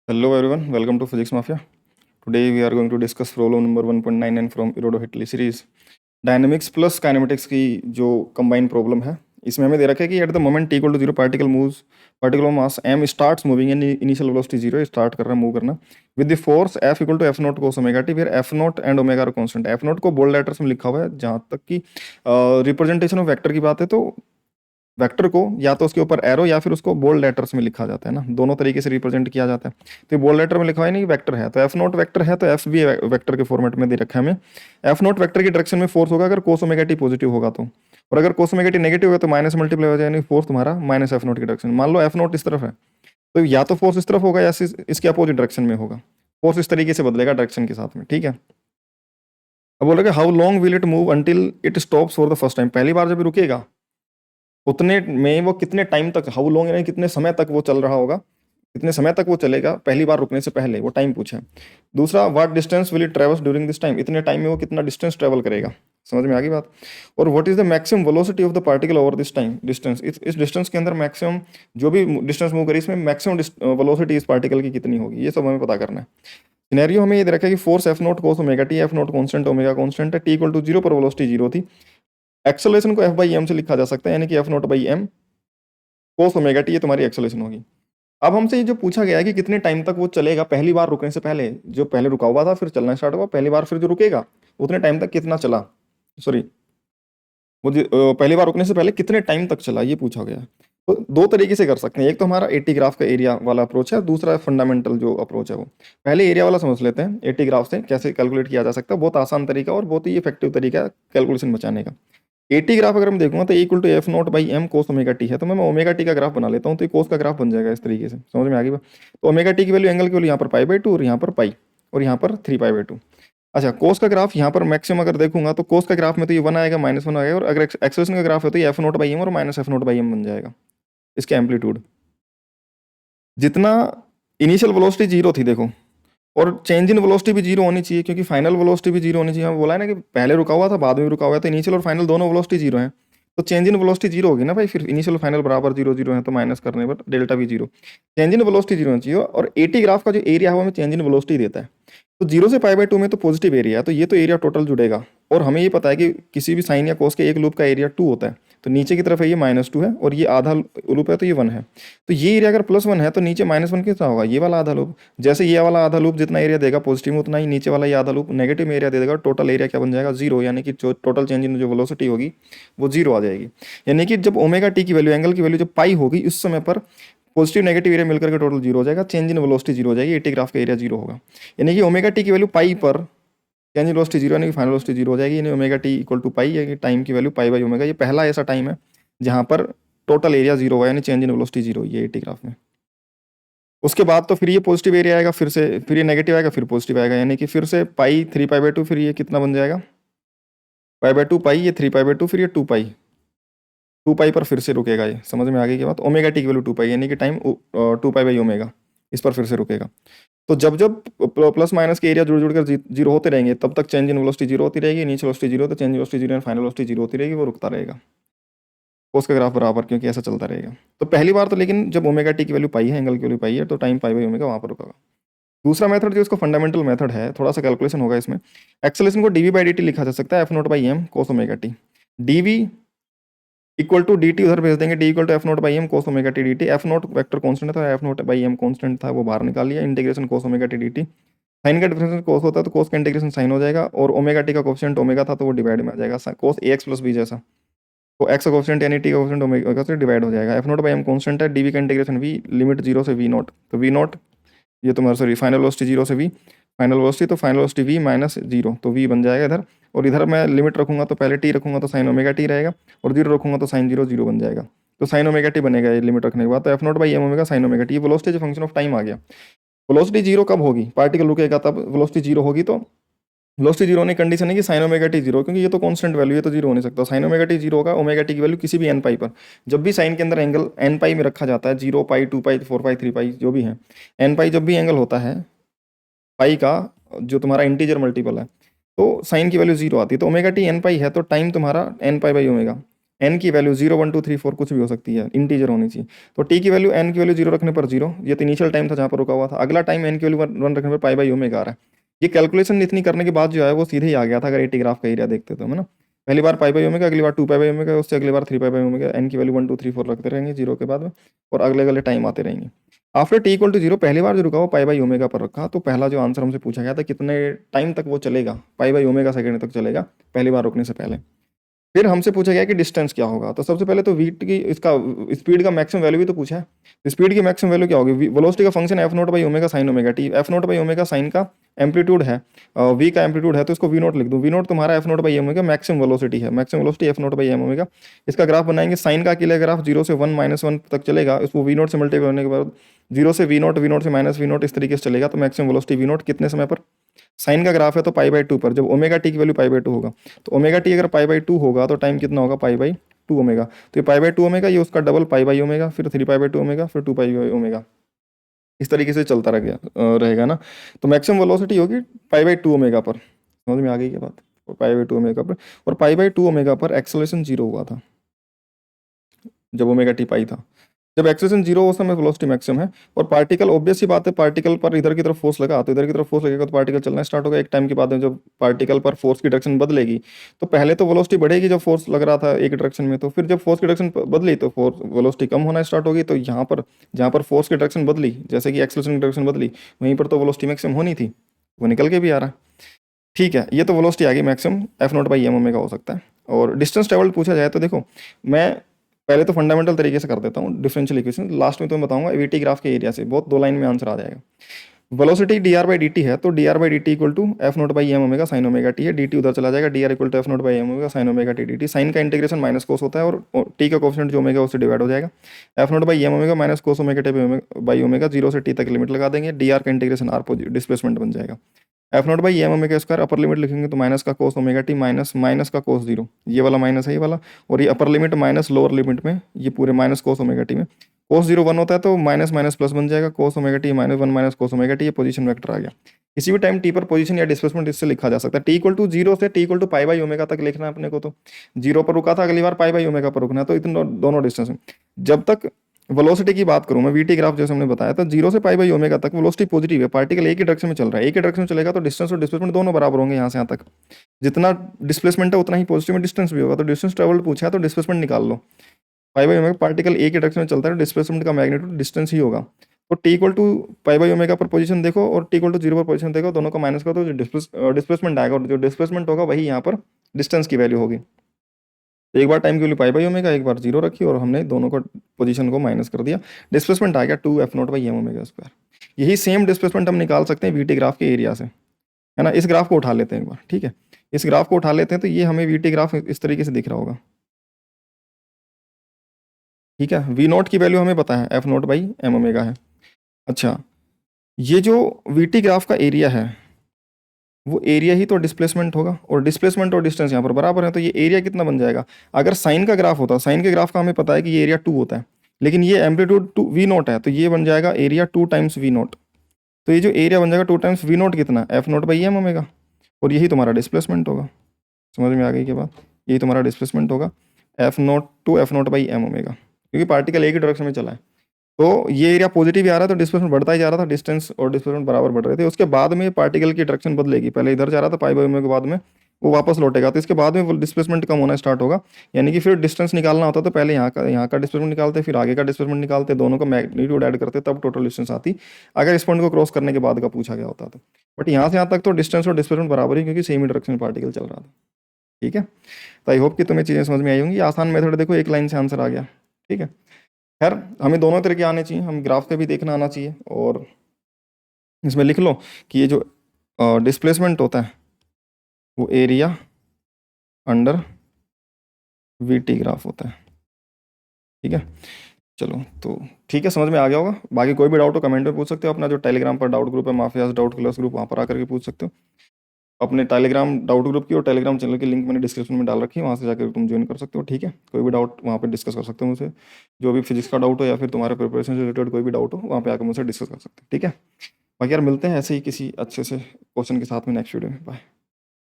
Hello everyone, welcome to Physics Mafia. Today we are going to discuss problem number 1.99 from Irido-Whitley series. Dynamics plus kinematics की जो combine problem है, इसमें हमें दे रखा है कि at the moment equal to zero particle mass M starts moving and initial velocity zero start कर रहा है मूव करना with the force F equal to F naught cos omega T, फिर F naught and omega R constant. F naught को bold letters में लिखा हुआ है। जहाँ तक कि रिप्रेजेंटेशन ऑफ वेक्टर की बात है तो वेक्टर को या तो उसके ऊपर एरो या फिर उसको बोल्ड लेटर्स में लिखा जाता है ना, दोनों तरीके से रिप्रेजेंट किया जाता है। तो ये बोल्ड लेटर में लिखा है नहीं, वेक्टर है तो एफ नोट वेक्टर है तो एफ भी वेक्टर के फॉर्मेट में दे रखा है हमें। एफ नोट वेक्टर की डायरेक्शन में फोर्स होगा अगर कोस ओमेगा टी पॉजिटिव होगा तो, और अगर कोस ओमेगा टी नेगेटिव होगा तो माइनस मल्टीप्लाई हो जाए, यानी फोर्स तुम्हारा माइनस एफ नोट की डायरेक्शन। मान लो एफ नोट इस तरफ है तो या तो फोर्स इस तरफ होगा या इसके अपोजिट डायरेक्शन में होगा। फोर्स इस तरीके से बदलेगा डायरेक्शन के साथ में, ठीक है। अब बोल रहे how long will it move until it stops for the first time. पहली बार जब रुकेगा उतने में वो कितने टाइम तक, हाउ लॉन्ग यानी कितने समय तक वो चल रहा होगा, कितने समय तक वो चलेगा पहली बार रुकने से पहले, वो टाइम पूछा है। दूसरा, what distance will it travels during this time, इतने टाइम में वो कितना डिस्टेंस ट्रेवल करेगा। समझ में आ गई बात। और what is the maximum velocity of the particle over this time distance, इस डिस्टेंस के अंदर मैक्सिमम जो भी डिस्टेंस मूव करे इसमें मैक्सिमम वेलोसिटी इस पार्टिकल की कितनी होगी, ये सब हमें पता करना है। सिनेरियो हमें ये दे रखा है कि force F naught cos omega T, F naught constant omega constant है, टी इक्वल टू जीरो पर वेलोसिटी जीरो थी। एक्सेलरेशन को एफ बाई एम से लिखा जा सकता है, यानी कि F note by M cos omega T, ये तुम्हारी एक्सेलरेशन होगी। अब हमसे ये जो पूछा गया है कि कितने टाइम तक वो चलेगा पहली बार रुकने से पहले, जो पहले रुका हुआ था फिर चलना स्टार्ट हुआ, पहली बार फिर जो रुकेगा उतने टाइम तक कितना चला, सॉरी वो पहली बार रुकने से पहले कितने टाइम तक चला, ये पूछा गया। तो दो तरीके से कर सकते हैं, एक तो हमारा एटी ग्राफ का एरिया वाला अप्रोच है, दूसरा फंडामेंटल जो अप्रोच है वो। पहले एरिया वाला समझ लेते हैं, एटी ग्राफ से कैसे कैलकुलेट किया जा सकता है। बहुत आसान तरीका और बहुत ही इफेक्टिव तरीका है कैलकुलेशन बचाने का। एटी ग्राफ अगर मैं देखूंगा तो equal to F note by M cos omega T है, तो मैं ओमेगा टी का ग्राफ बना लेता हूँ तो ये कोस का ग्राफ बन जाएगा इस तरीके से। समझ में आ गई बात। तो ओमेगा टी की वैल्यू, एंगल की वैल्यू यहाँ पर पाई बाई टू और यहाँ पर पाई और यहाँ पर थ्री पाई बाई टू। अच्छा, कोस का ग्राफ यहाँ पर मैक्सिमम अगर देखूंगा तो कोस का ग्राफ में तो ये वन आएगा माइनस वन आएगा, और अगर एक्सेलेरेशन का ग्राफ है तो ये एफ नोट बाई एम और minus F note by M बन जाएगा इसके एम्पलीट्यूड। जितना इनिशियल वेलोसिटी जीरो थी देखो, और चेंज इन वेलोसिटी भी जीरो होनी चाहिए क्योंकि फाइनल वेलोसिटी भी जीरो होनी चाहिए। बोला है ना कि पहले रुका हुआ था बाद में भी रुका हुआ है, तो इनिशियल और फाइनल दोनों वेलोसिटी जीरो है, तो चेंज इन वेलोसिटी जीरो होगी ना भाई। फिर इनिशियल फाइनल बराबर जीरो जीरो है तो माइनस करने पर डेल्टा भी zero, change in velocity zero होनी चाहिए। और एटी ग्राफ का जो एरिया है वो हमें चेंज इन वेलोसिटी देता है, तो जीरो से पाई बाई टू में तो पॉजिटिव एरिया है, तो ये तो एरिया टोटल जुड़ेगा। और हमें ये पता है कि किसी भी साइन या कोस के एक लूप का एरिया टू होता है, तो नीचे की तरफ है ये माइनस टू है और ये आधा लूप है तो ये वन है। तो ये एरिया अगर प्लस वन है तो नीचे माइनस वन कितना होगा, ये वाला आधा लूप। जैसे ये वाला आधा लूप जितना एरिया देगा पॉजिटिव में, उतना ही नीचे वाला ये आधा लूप नेगेटिव में एरिया दे देगा। टोटल एरिया क्या बन जाएगा, जीरो, यानी कि जो टोटल चेंज इन जो वेलोसिटी होगी वो जीरो आ जाएगी। यानी कि जब ओमेगा टी की वैल्यू, एंगल की वैल्यू जब पाई होगी उस समय पर पॉजिटिव नेगेटिव एरिया मिलकर के टोटल जीरो हो जाएगा, चेंज इन वेलोसिटी जीरो हो जाएगी, एटी ग्राफ का एरिया जीरो होगा। यानी कि ओमेगा टी की वैल्यू पाई पर चेंज इन वेलोसिटी जीरो यानी कि फाइनल वेलोसिटी जीरो हो जाएगी, यानी omega T equal to pi, यानी टाइम की वैल्यू पाई बाई ओमेगा। ये पहला ऐसा टाइम है जहाँ पर टोटल एरिया जीरो हुआ, यानी चेंज इन वेलोसिटी जीरो ये एटी ग्राफ में। उसके बाद तो फिर ये पॉजिटिव एरिया आएगा, फिर ये नेगेटिव आएगा, फिर पॉजिटिव आएगा, यानी कि फिर से पाई थ्री पाई बाई टू, फिर ये कितना बन जाएगा पाई बाई टू पाई, ये थ्री पाई बाई टू, फिर ये टू पाई पर फिर से रुकेगा। ये समझ में आ गई की बात। ओमेगा टी की वैल्यू टू पाई यानी कि time two pi by omega, इस पर फिर से रुकेगा। तो जब जब प्लस माइनस के एरिया जुड़ जुड़ कर जीरो होते रहेंगे तब तक चेंज इन वेलोसिटी जीरो होती रहेगी, नीचे वेलोसिटी जीरो तो change velocity zero, final velocity zero होती रहेगी, वो रुकता रहेगा उसका ग्राफ बराबर, क्योंकि ऐसा चलता रहेगा। तो पहली बार तो लेकिन जब ओमेगा टी की वैल्यू पाई है, एंगल की वैल्यू पाई है, तो टाइम पाई बाई ओमेगा वहाँ पर रुकेगा। दूसरा मेथड जो इसको फंडामेंटल मेथड है, थोड़ा सा कैलकुलेशन होगा इसमें। एक्सेलेरेशन को डीवी बाई डी टी लिखा जा सकता है, F note by M cos omega T. D V equal to D T उधर भेज देंगे, D equal to F note by M cos omega T D T. F naught vector constant था, F note by M constant था, वो बाहर निकाल लिया, integration cos omega T D T. Sine का डिफरेंस कोस होता है तो कोस का इंटीग्रेशन साइन हो जाएगा, और ओमेगा टी का कोफिशिएंट ओमेगा था तो वो डिवाइड में आ जाएगा, कोस ए एक्स प्लस बी जैसा। तो एक्स का कोफिशिएंट यानी टी का कोफिशिएंट ओमेगा से डिवाइड हो जाएगा। F note by M constant है, डीवी का इंटीग्रेशन वी, लिमिट जीरो से वी नोट, तो वी नोट ये तुम्हारा सॉरी फाइनल वेलोसिटी जीरो से वी, फाइनल वेलोसिटी तो final velocity V minus zero, तो वी बन जाएगा इधर। और इधर मैं लिमिट रखूंगा तो पहले टी रखूंगा तो साइन ओमेगा टी रहेगा, और जीरो रखूंगा तो साइन जीरो जीरो बन जाएगा, तो साइन ओमेगा टी बनेगा ये लिमिट रखने के बाद। तो F note by M omega sine omega T, ये वेलोसिटी जो फंक्शन ऑफ टाइम आ गया। वेलोसिटी जीरो कब होगी, पार्टिकल रुकेगा तब वेलोसिटी जीरो होगी। तो वेलोसिटी जीरो होने की कंडीशन है कि साइन ओमेगा टी जीरो, क्योंकि ये तो कांस्टेंट वैल्यू है तो जीरो हो नहीं सकता। साइन ओमेगा टी जीरो होगा, ओमेगा टी की वैल्यू किसी भी एन पाई पर, जब भी साइन के अंदर एंगल एन पाई में रखा जाता है, zero pi two pi four pi three pi जो भी है, एन पाई जब भी एंगल होता है पाई का जो तुम्हारा इंटीजर मल्टीपल है, तो साइन की वैल्यू जीरो आती है। तो ओमेगा टी एन पाई है तो टाइम तुम्हारा N pi by omega, N की वैल्यू 0 1 2 3 4 कुछ भी हो सकती है, इंटीजर होनी चाहिए। तो टी की वैल्यू एन की वैल्यू 0 रखने पर 0, ये तो इनिशियल टाइम था जहाँ पर रुका हुआ था। अगला टाइम एन की वैल्यू 1 रखने पर पाई बाई ओमेगा आ रहा है। ये कैलकुलेशन इतनी करने के बाद जो है वो सीधे ही आ गया था अगर एटी ग्राफ का एरिया देखते तो, है ना। पहली बार पाई बाई ओमेगा, अगली बार 2 पाई बाई ओमेगा, उससे अगली बार 3 पाई बाई ओमेगा, एन की वैल्यू 1 2 3 4 रखते रहेंगे 0 के बाद में, और अगले अगले टाइम आते रहेंगे। आफ्टर टी इक्वल टू 0 पहली बार जो रुका वो पाई बाई ओमेगा पर रखा, तो पहला जो आंसर हमसे पूछा गया था कितने टाइम तक वो चलेगा, पाई बाई ओमेगा सेकेंड तक चलेगा पहली बार रुकने से पहले। फिर हमसे पूछा गया कि डिस्टेंस क्या होगा, तो सबसे पहले तो वीट की इसका स्पीड का मैक्सिमम वैल्यू भी तो पूछा है। स्पीड की मैक्सिमम वैल्यू क्या होगी, वेलोसिटी का function F note by omega sine omega T, F note by omega sine का एम्पलीट्यूड है, वी का एम्पलीट्यूड है, तो इसको वी नोट लिख दूँ। वी नोट तुम्हारा F note by omega maximum velocity है, maximum velocity F note by M omega. इसका ग्राफ बनाएंगे, साइन का अकेले ग्राफ 0 से 1 -1 तक चलेगा, इसको वी नोट से मल्टीप्लाई होने के बाद 0 से वी नोट से माइनस वी नोट इस तरीके से चलेगा। तो मैक्सिमम वेलोसिटी वी नोट कितने समय पर, साइन का ग्राफ है तो पाई बाई 2 पर, जब ओमेगा टी की वैल्यू पाई बाई 2 होगा, तो ओमेगा टी अगर पाई बाई 2 होगा तो टाइम कितना होगा, पाई बाई 2 ओमेगा। तो ये पाई बाई 2 ओमेगा, ये उसका डबल पाई बाई ओमेगा, फिर 3 पाई बाई 2 ओमेगा, फिर 2 पाई बाई ओमेगा, इस तरीके से चलता रहेगा ना। तो मैक्सिमम वेलोसिटी होगी पाई बाई 2 ओमेगा पर, समझ में आ गई क्या बात, पाई बाई 2 ओमेगा पर। और पाई बाई 2 ओमेगा पर एक्सेलरेशन 0 हुआ था जब ओमेगा टी पाई था, जब एक्सेलरेशन 0 उस समय वेलोसिटी मैक्सिमम है। और पार्टिकल, ऑब्वियस सी बात है, पार्टिकल पर इधर की तरफ फोर्स लगा तो इधर की तरफ फोर्स लगेगा तो पार्टिकल चलना स्टार्ट होगा। एक टाइम के बाद में जब पार्टिकल पर फोर्स की डायरेक्शन बदलेगी तो पहले तो वेलोसिटी बढ़ेगी जब फोर्स लग रहा था एक डायरेक्शन में, तो फिर जब फोर्स की डायरेक्शन बदली तो फोर्स वेलोसिटी कम होना स्टार्ट होगी। तो यहाँ पर जहाँ पर फोर्स की डायरेक्शन बदली, जैसे कि एक्सेलरेशन की डायरेक्शन बदली, वहीं पर तो वेलोसिटी मैक्सिमम होनी थी, वो निकल के भी आ रहा है। ठीक है, ये तो वेलोसिटी आ गई maximum F note by M omega हो सकता है। और डिस्टेंस ट्रेवल पूछा जाए तो देखो, मैं पहले तो फंडामेंटल तरीके से कर देता हूँ डिफरेंशियल इक्वेशन, लास्ट में तो मैं बताऊंगा वीटी ग्राफ के एरिया से, बहुत 2 लाइन में आंसर आ जाएगा। Velocity D R by D T है, तो D R by D T equal to F note by M omega sine omega T है, डी टी उधर चला जाएगा, D R equal to F note by M omega sine omega T D T. Sine का integration minus cos होता है और T का coefficient जो ओमेगा उससे डिवाइड हो जाएगा। F note by M omega minus cos omega T by omega, 0 से टी तक लिमिट लगा देंगे, डी आर का इंटीग्रेशन आर डिस्प्लेसमेंट बन जाएगा। F note by M omega square, upper limit लिखेंगे तो माइनस का cos omega T minus minus का कोस 0, ये वाला माइनस है ये वाला, और ये upper limit minus lower limit में ये पूरे माइनस कोस ओमेगा टी में, कोस 0 1 होता है तो माइनस माइनस प्लस बन जाएगा, कोस omega T minus 1 minus cos omega T, ये पोजीशन वेक्टर आ गया। किसी भी टाइम टी पर पोजीशन या डिस्प्लेसमेंट इससे लिखा जा सकता है। टी इक्वल टू 0 से T equal to pi by omega तक लिखना है अपने को, तो 0 पर रुका था, अगली बार पाई बाई ओमेगा पर रुकना है, तो इतने दोनों डिस्टेंस में। जब तक वेलोसिटी की बात करूं मैं, वीटी ग्राफ जैसे हमने बताया था, 0 से पाई बाई ओमेगा तक वेलोसिटी पॉजिटिव है, पार्टिकल एक ही डायरेक्शन में चल रहा है, एक ही डायरेक्शन में चलेगा तो डिस्टेंस और डिस्प्लेसमेंट दोनों बराबर होंगे यहाँ से यहाँ तक। जितना डिस्प्लेसमेंट है उतना ही पॉजिटिव में डिस्टेंस भी होगा, तो डिस्टेंस ट्रेवल पूछा है तो डिस्प्लेसमेंट निकाल लो। पाई बाई ओमेगा, पार्टिकल एक ही डायरेक्शन में चलता है, डिस्प्लेसमेंट का मैग्नीट्यूड डिस्टेंस ही होगा। तो T equal to pi by omega पर पोजीशन देखो और टी इक्वल टू 0 पर पोजीशन देखो, दोनों का माइनस करो तो डिस्प्लेसमेंट आएगा, और जो डिस्प्लेसमेंट होगा वही यहाँ पर डिस्टेंस की वैल्यू होगी। तो एक बार टाइम के लिए पाई बाई ओमेगा, एक बार 0 रखी और हमने दोनों को पोजीशन को माइनस कर दिया, डिस्प्लेसमेंट आ गया 2 F note by M omega square. यही सेम डिस्प्लेसमेंट हम निकाल सकते हैं वीटी ग्राफ के एरिया से, है ना। इस ग्राफ को उठा लेते हैं एक बार, ठीक है, इस ग्राफ को उठा लेते हैं, तो ये हमें वीटी ग्राफ इस तरीके से दिख रहा होगा, ठीक है। वी नोट की वैल्यू हमें पता है F note by M omega है। अच्छा, ये जो वीटी ग्राफ का एरिया है वो एरिया ही तो डिस्प्लेसमेंट होगा, और डिस्प्लेसमेंट और डिस्टेंस यहाँ पर बराबर है, तो ये एरिया कितना बन जाएगा। अगर साइन का ग्राफ होता, साइन के ग्राफ का हमें पता है कि ये एरिया 2 होता है, लेकिन ये एम्पलीट्यूड 2 वी नोट है, तो ये बन जाएगा एरिया 2 टाइम्स वी नोट। तो ये जो एरिया बन जाएगा 2 टाइम्स वी नोट कितना, F note by M omega, और यही तुम्हारा डिस्प्लेसमेंट होगा। समझ में आ गई क्या बात, यही तुम्हारा डिस्प्लेसमेंट होगा, F nought two F note by M omega, क्योंकि पार्टिकल एक ही डायरेक्शन में चला है। तो ये एरिया पॉजिटिव ही आ रहा था, डिस्प्लेसमेंट बढ़ता ही जा रहा था, डिस्टेंस और डिस्प्लेसमेंट बराबर बढ़ रहे थे। उसके बाद में पार्टिकल की डायरेक्शन बदलेगी, पहले इधर जा रहा था पाई बाई ओमेगा के बाद में वो वापस लौटेगा, तो इसके बाद में वो डिस्प्लेसमेंट कम होना स्टार्ट होगा। यानी कि फिर डिस्टेंस निकालना होता तो पहले यहाँ का डिस्प्लेसमेंट निकालते, फिर आगे का डिस्प्लेसमेंट निकालते, दोनों का मैग्नीट्यूड ऐड करते, तब टोटल डिस्टेंस आती, अगर इस पॉइंट को क्रॉस करने के बाद का पूछा गया होता तो। बट यहाँ से यहाँ तक तो डिस्टेंस और डिस्प्लेसमेंट बराबर ही, क्योंकि सेम ही डायरेक्शन में पार्टिकल चल रहा था, ठीक है। तो आई होप कि तुम्हें चीज़ें समझ में आई होंगी। आसान मेथड देखो, एक लाइन से आंसर आ गया, ठीक है। खैर, हमें दोनों तरीके आने चाहिए, हम ग्राफ पे भी देखना आना चाहिए, और इसमें लिख लो कि ये जो डिस्प्लेसमेंट होता है वो एरिया अंडर वीटी ग्राफ होता है, ठीक है। चलो, तो ठीक है, समझ में आ गया होगा। बाकी कोई भी डाउट हो कमेंट में पूछ सकते हो, अपना जो टेलीग्राम पर डाउट ग्रुप है माफियाज डाउट क्लास ग्रुप, वहाँ पर आकर के पूछ सकते हो। अपने टेलीग्राम डाउट ग्रुप की और टेलीग्राम चैनल की लिंक मैंने डिस्क्रिप्शन में डाल रखी है, वहाँ से जाकर तुम ज्वाइन कर सकते हो, ठीक है। कोई भी डाउट वहाँ पे डिस्कस कर सकते हो मुझसे, जो भी फिजिक्स का डाउट हो या फिर तुम्हारे प्रिपरेशन से रिलेटेड कोई भी डाउट हो, वहाँ पे आकर मुझसे डिस्कस कर सकते हो, ठीक है। बाकी यार मिलते हैं ऐसे ही किसी अच्छे से क्वेश्चन के साथ में नेक्स्ट वीडियो में। बाय।